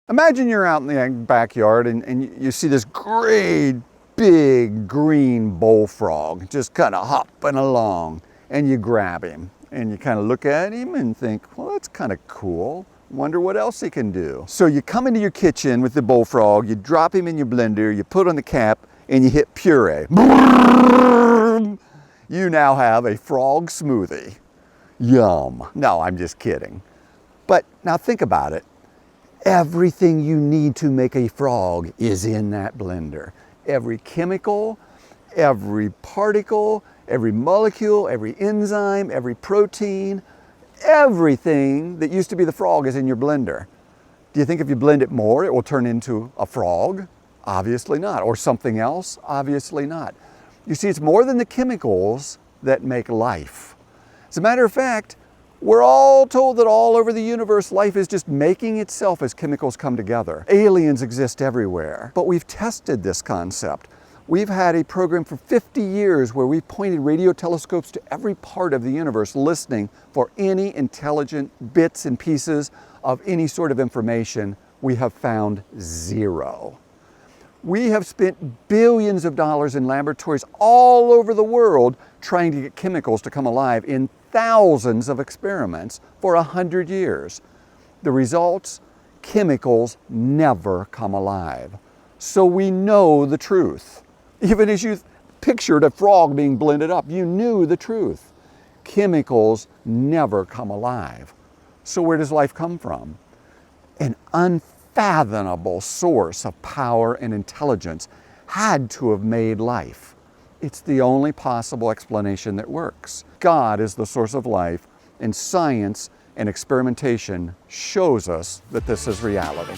Imagine you're out in the backyard and you see this great big green bullfrog just kind of hopping along, and you grab him and you kind of look at him and think, well, that's kind of cool. Wonder what else he can do. So you come into your kitchen with the bullfrog, you drop him in your blender, you put on the cap, and you hit puree. You now have a frog smoothie. Yum. No, I'm just kidding. But now think about it. Everything you need to make a frog is in that blender. Every chemical, every particle, every molecule, every enzyme, every protein, everything that used to be the frog is in your blender. Do you think if you blend it more, it will turn into a frog? Obviously not. Or something else? Obviously not. You see, it's more than the chemicals that make life. As a matter of fact, we're all told that all over the universe, life is just making itself as chemicals come together. Aliens exist everywhere. But we've tested this concept. We've had a program for 50 years where we've pointed radio telescopes to every part of the universe, listening for any intelligent bits and pieces of any sort of information. We have found zero. We have spent billions of dollars in laboratories all over the world trying to get chemicals to come alive in thousands of experiments for 100 years. The results? Chemicals never come alive. So we know the truth. Even as you pictured a frog being blended up, you knew the truth. Chemicals never come alive. So where does life come from? An unfathomable source of power and intelligence had to have made life. It's the only possible explanation that works. God is the source of life, and science and experimentation shows us that this is reality.